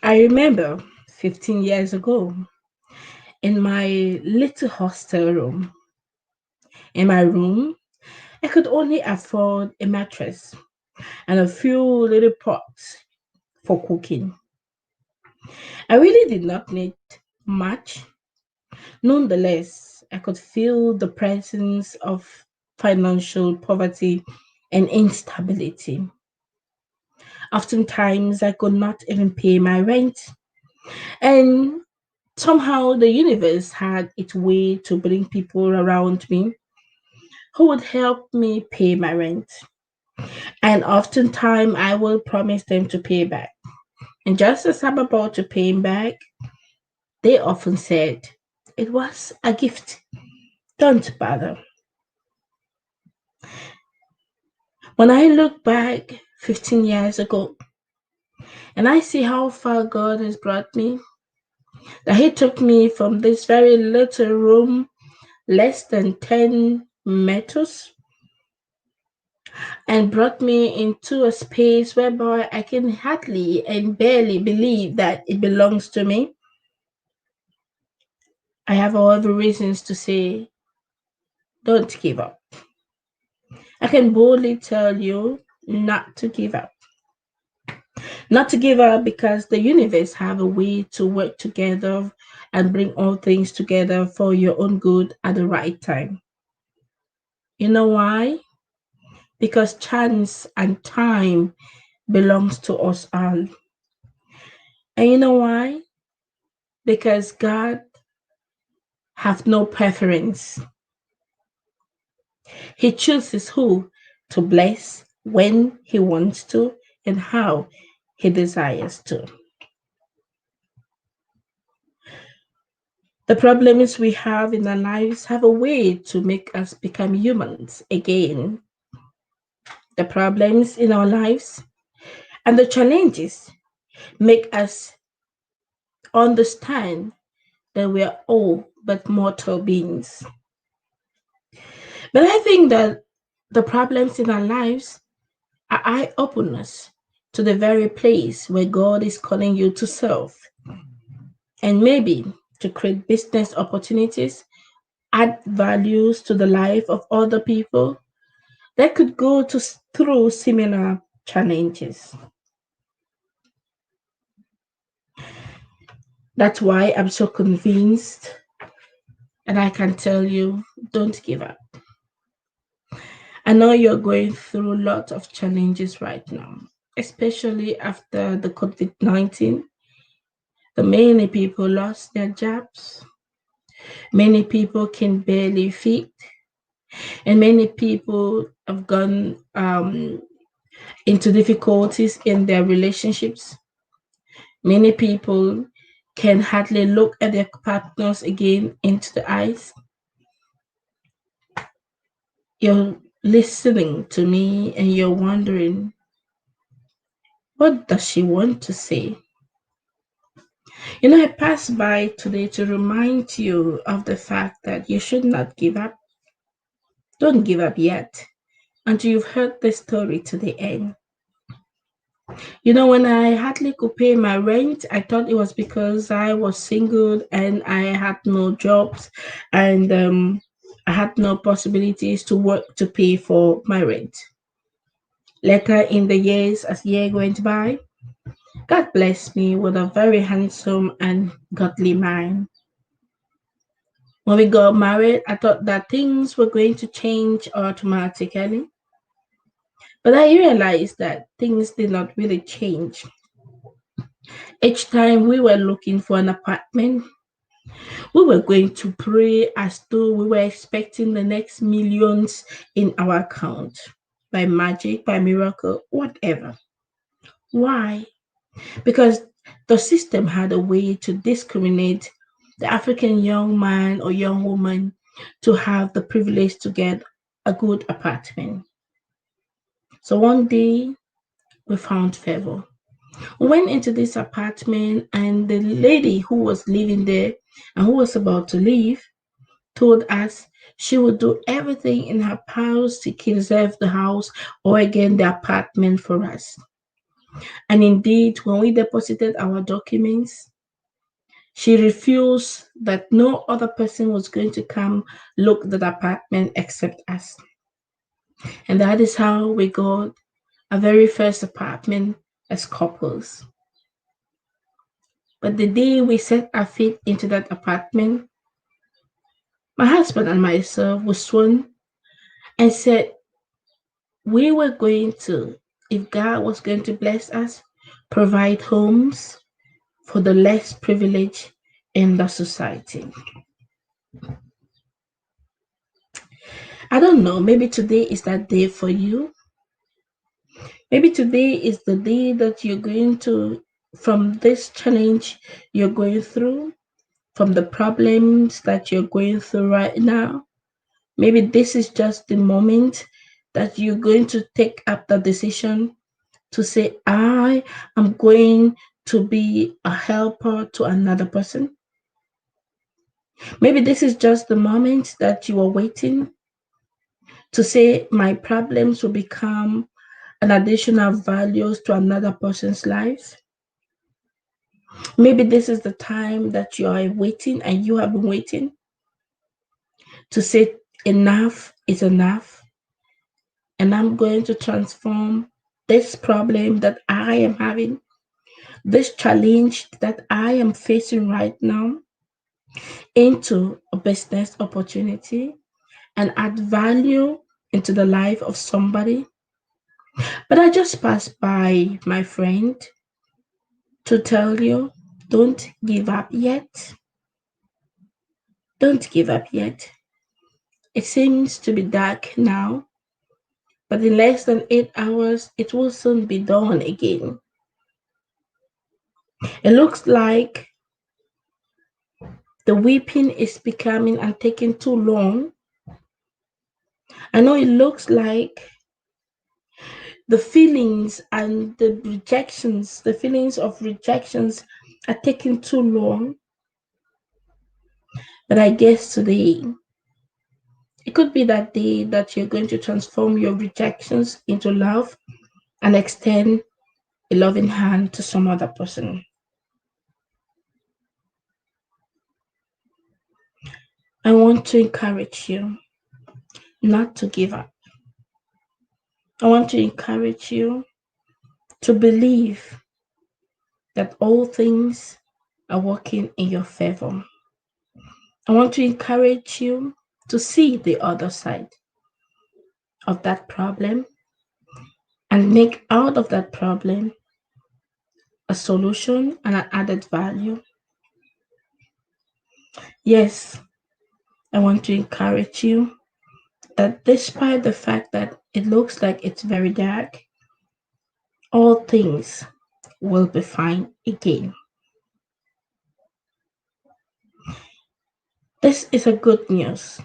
I remember 15 years ago in my little hostel room. In my room, I could only afford a mattress and a few little pots for cooking. I really did not need much. Nonetheless, I could feel the presence of financial poverty and instability. Oftentimes, I could not even pay my rent. And somehow, the universe had its way to bring people around me who would help me pay my rent. And oftentimes, I will promise them to pay back. And just as I'm about to pay him back, they often said, "It was a gift. Don't bother." When I look back 15 years ago and I see how far God has brought me, that He took me from this very little room, less than 10 meters, and brought me into a space whereby I can hardly and barely believe that it belongs to me, I have all the reasons to say, don't give up. I can boldly tell you not to give up. Not to give up because the universe have a way to work together and bring all things together for your own good at the right time. You know why? Because chance and time belongs to us all. And you know why? Because God have no preference. He chooses who to bless, when he wants to, and how he desires to. The problems we have in our lives have a way to make us become humans again. The problems in our lives and the challenges make us understand that we are all but mortal beings. But I think that the problems in our lives are eye openers to the very place where God is calling you to serve and maybe to create business opportunities, add values to the life of other people that could go through similar challenges. That's why I'm so convinced, and I can tell you, don't give up. I know you're going through a lot of challenges right now, especially after the COVID-19. The many people lost their jobs, many people can barely feed, and many people have gone into difficulties in their relationships. Many people can hardly look at their partners again into the eyes. You're listening to me and you're wondering, what does she want to say? You know, I passed by today to remind you of the fact that you should not give up. Don't give up yet until you've heard the story to the end. You know, when I hardly could pay my rent, I thought it was because I was single and I had no jobs and I had no possibilities to work to pay for my rent. Later in the years, as year went by, God blessed me with a very handsome and godly man. When we got married, I thought that things were going to change automatically, but I realized that things did not really change. Each time we were looking for an apartment, we were going to pray as though we were expecting the next millions in our account by magic, by miracle, whatever. Why? Because the system had a way to discriminate the African young man or young woman to have the privilege to get a good apartment. So one day we found favor. We went into this apartment, and the lady who was living there and who was about to leave told us she would do everything in her powers to conserve the house or again the apartment for us. And indeed, when we deposited our documents, she refused that no other person was going to come look at the apartment except us. And that is how we got our very first apartment as couples. But the day we set our feet into that apartment, my husband and myself were sworn and said we were going to, if God was going to bless us, provide homes for the less privileged in the society. I don't know, maybe today is that day for you. Maybe today is the day that you're going to, from this challenge you're going through, from the problems that you're going through right now. Maybe this is just the moment that you're going to take up the decision to say, I am going to be a helper to another person. Maybe this is just the moment that you are waiting to say, my problems will become an additional values to another person's life. Maybe this is the time that you are waiting and you have been waiting to say, enough is enough. And I'm going to transform this problem that I am having, this challenge that I am facing right now, into a business opportunity and add value into the life of somebody. But I just passed by, my friend, to tell you, don't give up yet. Don't give up yet. It seems to be dark now, but in less than 8 hours, it will soon be dawn again. It looks like the weeping is becoming and taking too long. I know it looks like the feelings and the feelings of rejections are taking too long. But I guess today, it could be that day that you're going to transform your rejections into love and extend a loving hand to some other person. I want to encourage you not to give up. I want to encourage you to believe that all things are working in your favor. I want to encourage you to see the other side of that problem and make out of that problem a solution and an added value. Yes, I want to encourage you that despite the fact that it looks like it's very dark, all things will be fine again. This is a good news.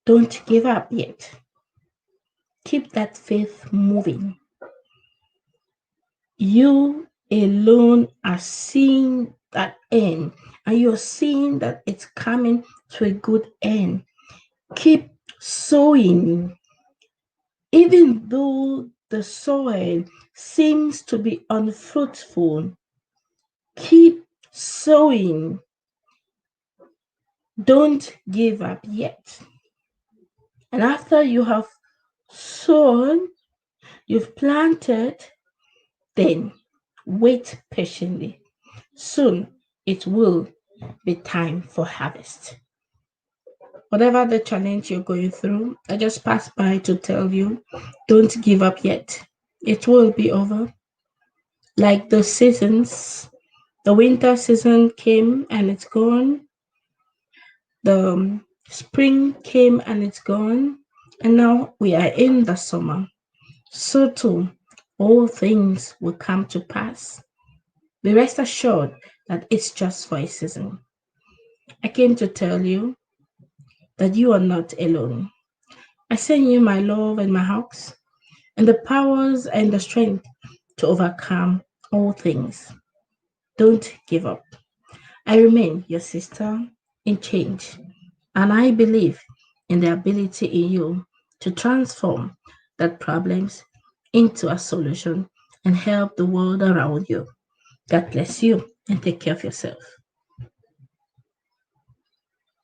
Don't give up yet. Keep that faith moving. You alone are seeing that end, and you're seeing that it's coming to a good end. Keep sowing, even though the soil seems to be unfruitful. Keep sowing. Don't give up yet. And after you have sown, you've planted, then wait patiently. Soon it will be time for harvest. Whatever the challenge you're going through, I just passed by to tell you, don't give up yet. It will be over. Like the seasons, the winter season came and it's gone. The spring came and it's gone. And now we are in the summer. So too, all things will come to pass. Be rest assured that it's just for a season. I came to tell you that you are not alone. I send you my love and my hugs and the powers and the strength to overcome all things. Don't give up. I remain your sister in change, and I believe in the ability in you to transform that problems into a solution and help the world around you. God bless you and take care of yourself.